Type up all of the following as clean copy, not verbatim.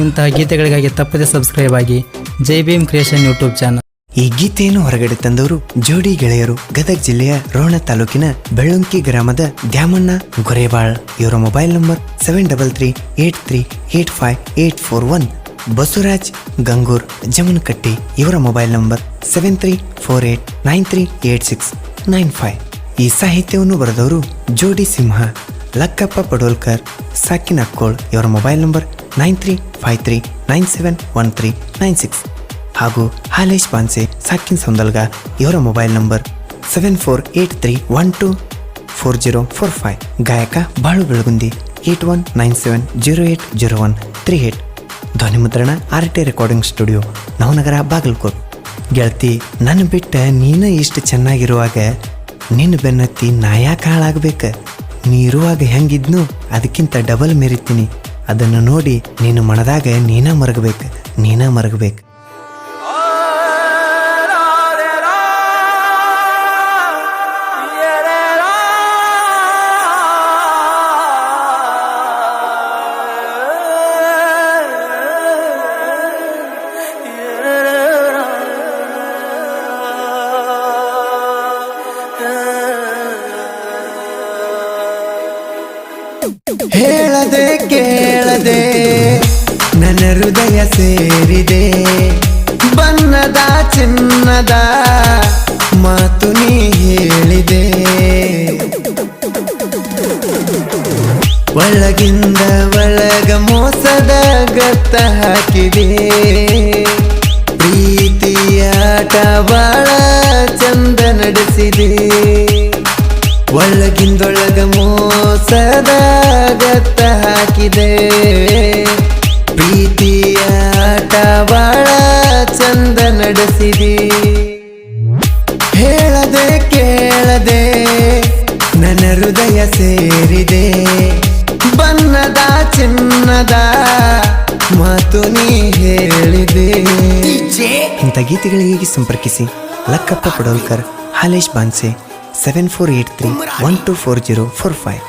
ಇಂತಹ ಗೀತೆಗಳಿಗಾಗಿ ತಪ್ಪದೆ ಸಬ್ಸ್ಕ್ರೈಬ್ ಆಗಿ ಜೈ ಭೀಮ್ ಕ್ರಿಯೇಷನ್ ಯೂಟ್ಯೂಬ್ ಚಾನಲ್. ಈ ಗೀತೆಯನ್ನು ಹೊರಗಡೆ ತಂದವರು ಜೋಡಿ ಗೆಳೆಯರು ಗದಗ ಜಿಲ್ಲೆಯ ರೋಣ ತಾಲೂಕಿನ ಬೆಳ್ಳಂಕಿ ಗ್ರಾಮದ ದ್ಯಾಮಣ್ಣ ಗೊರೇಬಾಳ್. ಇವರ ಮೊಬೈಲ್ ನಂಬರ್ 7383838541. ಬಸವರಾಜ್ ಗಂಗೂರ್ ಜಮನಕಟ್ಟಿ. ಇವರ ಮೊಬೈಲ್ ನಂಬರ್ 7348938695. ಈ ಸಾಹಿತ್ಯವನ್ನು ಬರೆದವರು ಜೋಡಿ ಸಿಂಹ. ಲಕ್ಕಪ್ಪ ಪಡೋಲ್ಕರ್ ಸಾಕಿನಕ್ಕೋಳ್. ಇವರ ಮೊಬೈಲ್ ನಂಬರ್ 9353971396. ಹಾಗೂ ಹಾಲೇಶ್ ಬಾನ್ಸೆ ಸಾಕಿನ್ ಸೌಂದಲ್ಗ. ಇವರ ಮೊಬೈಲ್ ನಂಬರ್ 7483124045. ಗಾಯಕ ಬಾಳು ಬೆಳಗುಂದಿ 8197080138. ಧ್ವನಿ ಮುದ್ರಣ RT recording studio, Navanagar, Bagalkot. ಗೆಳತಿ, ನನ್ನ ಬಿಟ್ಟ ನೀನ ಇಷ್ಟು ಚೆನ್ನಾಗಿರುವಾಗ ನಿನ್ನ ಬೆನ್ನತ್ತಿ ನಾ ಯಾಕೆ ಹಾಳಾಗಬೇಕ? ನೀ ಇರುವಾಗ ಹೆಂಗಿದ್ನು ಅದಕ್ಕಿಂತ ಡಬಲ್ ಮೆರಿತೀನಿ. ಅದನ್ನು ನೋಡಿ ನೀನು ಮನದಾಗ ನೀನ ಮರಗಬೇಕು. ಹೇಳದೆ ಕೇಳದೆ ನನ್ನ ಹೃದಯ ಸೇರಿದೆ, ಬಣ್ಣದ ಚಿನ್ನದ ಮಾತು ನೀ ಹೇಳಿದೆ. ಒಳಗಿಂದ ಒಳಗ ಮೋಸದ ಗತ್ತ ಹಾಕಿದೆ. ಪ್ರೀತಿಯಾಟ ಬಾಳ ಚಂದ ನಡೆಸಿದೆ. ಒಳಗಿಂದೊಳಗ ಮೋಸದ ಗತ್ತ ಹಾಕಿದೆ. ಪ್ರೀತಿಯಾಟ ಬಾಳ ಚಂದ ನಡೆಸಿದೆ. ಹೇಳದೆ ಕೇಳದೆ ನನ್ನ ಹೃದಯ ಸೇರಿದೆ, ಬಣ್ಣದ ಚಿನ್ನದ ಮಾತು ನೀ ಹೇಳಿದೆ. ಇಂಥ ಗೀತೆಗಳಿಗೆ ಸಂಪರ್ಕಿಸಿ ಲಕ್ಕಪ್ಪ ಪಡೋಲ್ಕರ್, ಹಾಲೇಶ್ ಬಾನ್ಸೆ 7483124045.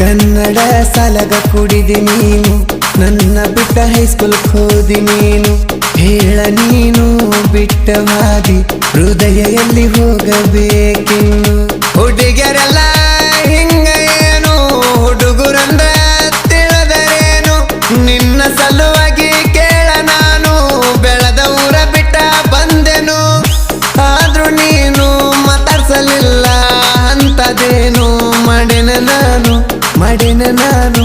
ಕನ್ನಡ ಸಾಲಗ ಕುಡಿದಿ ನೀನು, ನನ್ನ ಬಿಟ್ಟ ಹೈಸ್ಕೂಲ್ ಹೋದಿ ನೀನು. ಹೇಳ ನೀನು ಬಿಟ್ಟ ಹಾದಿ ಹೃದಯ ಎಲ್ಲಿ ಹೋಗಬೇಕಿನ್ನು. ಹುಡುಗರೆಲ್ಲ ಹಿಂಗ ಏನು, ಹುಡುಗರಂದ ತಿಳಿದರೇನು. ನಿನ್ನ ಸಲುವಾಗಿ ಕೇಳ ನಾನು ಬೆಳೆದ ಊರ ಬಿಟ್ಟ ಬಂದೆನು. ಆದ್ರೂ ನೀನು ಮಾತಾಡ್ಸಲಿಲ್ಲ ಅಂತದೇನು. ಮಾಡಿನ ನಾನು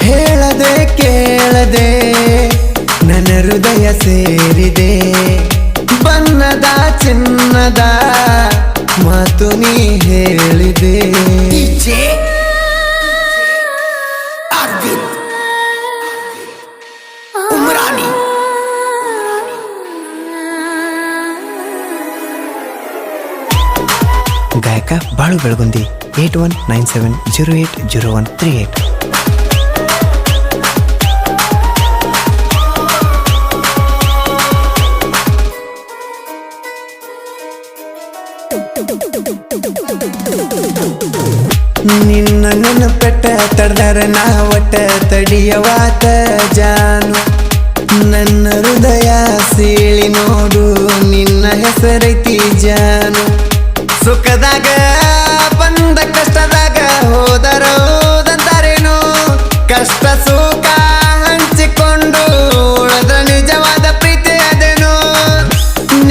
ಹೇಳದೆ ಕೇಳದೆ ನನ್ನ ಹೃದಯ ಸೇರಿದೆ, ಬಣ್ಣದ ಚಿನ್ನದ ಮಾತು ನೀ ಹೇಳಿದೆ. ಗಾಯಕ ಬಾಳು ಬೆಳಗುಂದಿ 8197080138. ನಿನ್ನ ನೆನಪೆಟ್ಟ ತಡ್ದಾರ ನಾ ಒಟ್ಟ ತಡಿಯವಾತ ಜಾನು. ನನ್ನ ಹೃದಯ ಸೀಳಿ ನೋಡು ನಿನ್ನ ಹೆಸರೈತಿ ಜಾನು. ಸುಖದಾಗ ಬಂದ ಕಷ್ಟದಾಗ ಹೋದರೋದಂತಾರೇನು. ಕಷ್ಟ ಸುಖ ಹಂಚಿಕೊಂಡು ಉಳದ ನಿಜವಾದ ಪ್ರೀತಿ ಅದೇನು.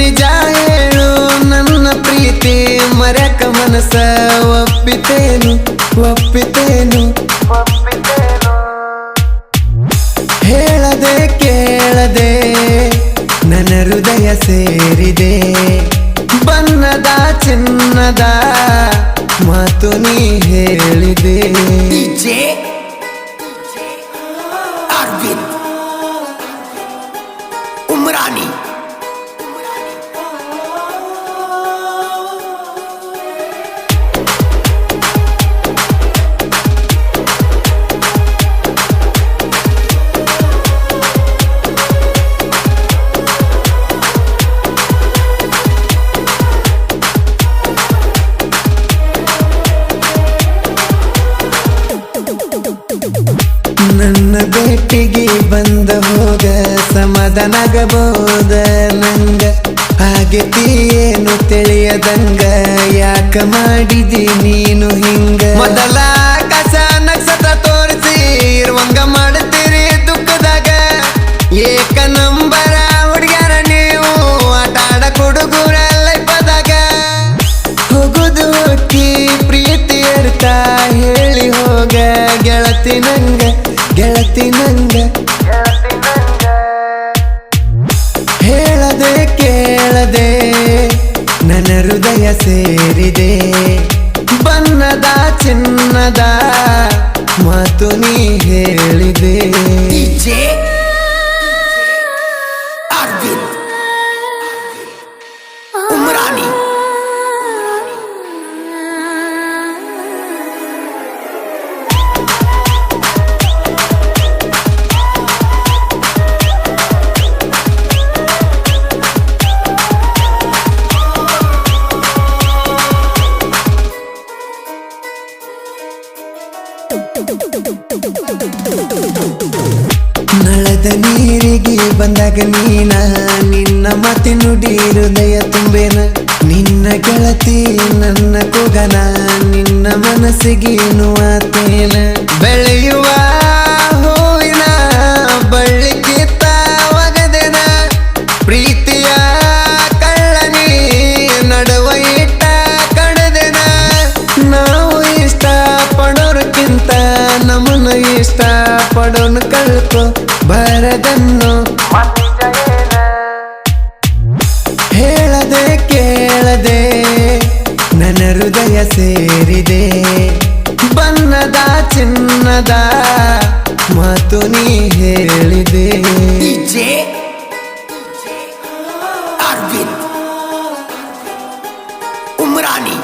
ನಿಜ ಹೇಳು ನನ್ನ ಪ್ರೀತಿ ಮರ್ಯಾಕ ಮನಸ್ಸ ಒಪ್ಪಿತೇನು. ಹೇಳದೆ ಕೇಳದೆ ನನ್ನ ಹೃದಯ ಸೇರಿದೆ, ಬಣ್ಣದ ಚಿನ್ನದ ಮಾತು ನೀ ಹೇಳಿದೆ. ಭೇಟಿಗೆ ಬಂದ ಹೋಗ ಸಮಾಧಾನಾಗಬಹುದ ನಂಗ ಆಗತಿ ಏನು ತಿಳಿಯದಂಗ ಯಾಕ ಮಾಡಿದಿ ನೀನು ಹಿಂಗ ಮೊದಲ ಕಸ ನಕ್ಷತ್ರ ತೋರಿಸಿ ಇರುವಂಗ ಮಾಡ್ತೀರಿ ದುಃಖದಾಗ ಏಕ ನಂಬರ ಹುಡುಗ್ಯಾರ ನೀವು ಆಟ ಆಡ ಹುಡುಗರ ಲೈಫದಾಗ ಹೋಗುದು ಹೋಗಿ ಪ್ರೀತಿ ಅರ್ಥ ಹೇಳಿ ಹೋಗ ಗೆಳತಿ ನಂಗ ಹೇಳದೆ ಕೇಳದೆ ನನ್ನ ಹೃದಯ ಸೇರಿದೆ ಬಣ್ಣದ ಚಿನ್ನದ ಮಾತು ನೀ ಹೇಳಿದೆ ನಳದ ನೀರಿಗೆ ಬಂದಾಗ ನೀನ ನಿನ್ನ ಮಾತಿ ನುಡಿ ಹೃದಯ ತುಂಬೇನ ನಿನ್ನ ಗೆಳತಿ ನನ್ನ ಕೂಗನ ನಿನ್ನ ಮನಸ್ಸಿಗೆ ನುವಾತೇನ ಬೆಳೆಯುವ ಹೂವಿನ ಬಳ್ಳಿಗಿತ್ತ ಒಗದೆನ ಪ್ರೀತಿಯ ಕಳ್ಳನಿ ನಡುವ ಇಟ್ಟ ಕಡದೆನ ನಾವು ಇಷ್ಟ ಪಡೋರ್ಕಿಂತ ನಮ್ಮನ್ನ ಇಷ್ಟ ಪಡೋನು ಕಳ್ಕೊ ಬರದನ್ನು ಹೇಳದೆ ಕೇಳದೆ ನನ್ನ ಹೃದಯ ಸೇರಿದೆ ಬಣ್ಣದ ಚಿನ್ನದ ಮಾತು ನೀ ಹೇಳಿದೆ ಉಮ್ರಾನಿ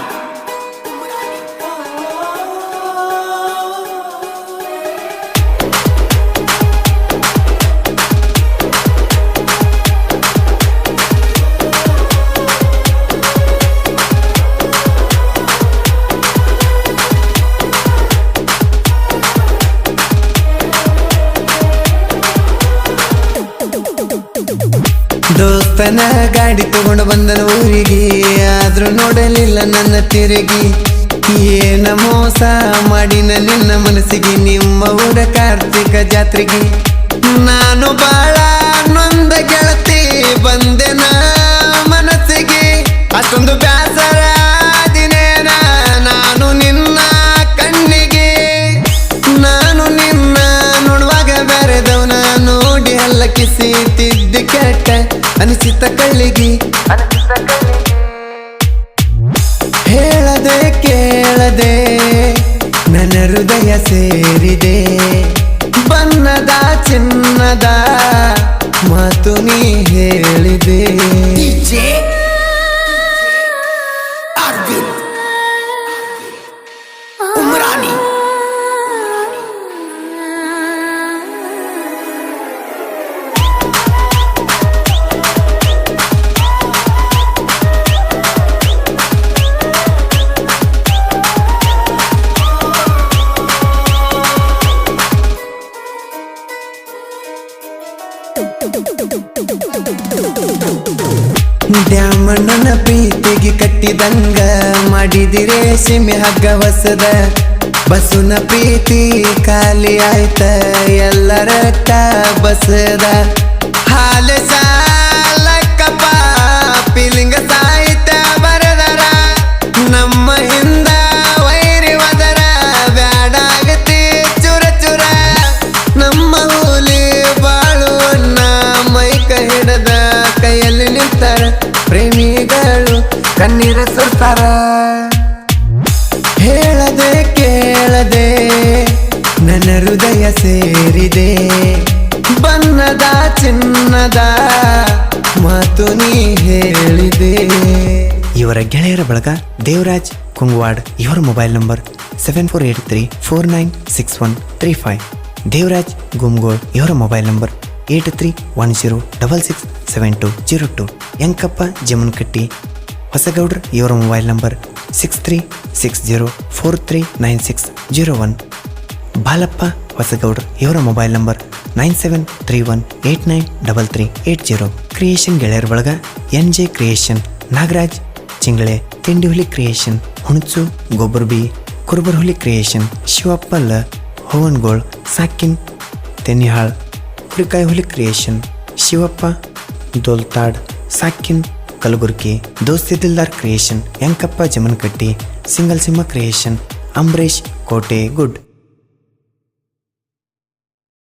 ದೋಸ್ತನ ಗಾಡಿ ತಗೊಂಡು ಬಂದನ ಊರಿಗೆ ಆದ್ರೂ ನೋಡಲಿಲ್ಲ ನನ್ನ ತಿರುಗಿ ಏನ ಮೋಸ ಮಾಡಿನ ನಿನ್ನ ಮನಸ್ಸಿಗೆ ನಿಮ್ಮ ಊರ ಕಾರ್ತಿಕ ಜಾತ್ರೆಗೆ ನಾನು ಬಾಳ ನೊಂದ ಗೆಳತಿ ಬಂದೆನ ಮನಸ್ಸಿಗೆ ಅಷ್ಟೊಂದು ಬ್ಯಾಸರ ದಿನೇನ ನಾನು ನಿನ್ನ ಕಣ್ಣಿಗೆ ನಾನು ನಿನ್ನ ನೋಡುವಾಗ ಬೆರೆದವನ ನೋಡಿ ಹಲ್ಲಕಿಸಿ ತಿದ್ದಿ ಕೆಟ್ಟ ಅನಿಸಿತ ಕಳ್ಳಿಗಿ ಹೇಳದೆ ಕೇಳದೆ ನನ್ನ ಹೃದಯ ಸೇರಿದೆ ಬಣ್ಣದ ಚಿನ್ನದ ಮಾತು ನೀ ಹೇಳಿದೆ ಉಮ್ರಾನಿ ದ್ಯಾಮಣ್ಣನ ಪ್ರೀತಿಗೆ ಕಟ್ಟಿದಂಗ ಮಾಡಿದಿರೇ ಸಿಮೆ ಹಗ್ಗ ಹೊಸದ ಬಸುನ ಪ್ರೀತಿ ಖಾಲಿ ಆಯ್ತ ಎಲ್ಲರ ಬಸದ ಹಾಲ ಸಾಲಕ್ಕಪ್ಪ ಫೀಲಿಂಗ ಸಾಹಿತ್ಯ ಬರದರ ನಮ್ಮ ಹಿಂದ ವೈರಿ ವದರ ಬ್ಯಾಡಾಗತಿ ಚುರ ಚುರ ನಮ್ಮ ಹುಲಿ ಬಾಳುವನ್ನ ಮೈಕ ಹಿಡದ ಕೈಯಲ್ಲಿ ನಿಂತರ ಪ್ರೇಮಿಗಳು ಕಣ್ಣೀರ ಸುರ್ತಾರ ಹೇಳದೆ ಕೇಳದೆ ನನ್ನ ಹೃದಯ ಸೇರಿದೆ ಬಣ್ಣದ ಚಿನ್ನದ ಮಾತು ನೀ ಹೇಳಿದೆ ಇವರ ಗೆಳೆಯರ ಬಳಗ ದೇವರಾಜ್ ಕುಂಗವಾಡ್ ಇವರ ಮೊಬೈಲ್ ನಂಬರ್ 7483496135 ದೇವರಾಜ್ ಗುಮ್ಗೋಳ್ ಇವರ ಮೊಬೈಲ್ ನಂಬರ್ 8310667202 ಯಂಕಪ್ಪ ಜಮನ್ಕಟ್ಟಿ ಹೊಸಗೌಡ್ರ ಇವರ ಮೊಬೈಲ್ ನಂಬರ್ 6360439601 ಬಾಲಪ್ಪ ಹೊಸಗೌಡ್ರು. ಇವರ ಮೊಬೈಲ್ ನಂಬರ್ 9731893380. ಕ್ರಿಯೇಷನ್ ಗೆಳೆಯರ ಬಳಗ NJ ಕ್ರಿಯೇಷನ್, ನಾಗರಾಜ್ ಚಿಂಗಳೆ, ತಿಂಡಿ ಹುಲಿ ಕ್ರಿಯೇಷನ್, ಹುಣಸು ಗೊಬ್ಬರ ಬಿ, ಕುರುಬರ್ ಹುಲಿ ಕ್ರಿಯೇಷನ್, ಶಿವಪ್ಪಲ್ಲ ಹೋವನ್ಗೋಳ್, ಸಾಕಿನ್ ತೆನ್ನಿಹಾಳ್, ಕುರಿಕಾಯಿ ಹುಲಿ ಕ್ರಿಯೇಷನ್, ಶಿವಪ್ಪ ದೋಲ್ತಾಡ್, ಸಾಕಿನ್ ಕಲಬುರ್ಗಿ, ದೋಸ್ತಿ ದಿಲ್ದಾರ್ ಕ್ರಿಯೇಷನ್, ಯಂಕಪ್ಪ ಜಮನ್ಕಟ್ಟಿ, ಸಿಂಗಲ್ ಸಿಂಹ ಕ್ರಿಯೇಷನ್, ಅಂಬರೀಶ್ ಕೋಟೆ ಗುಡ್.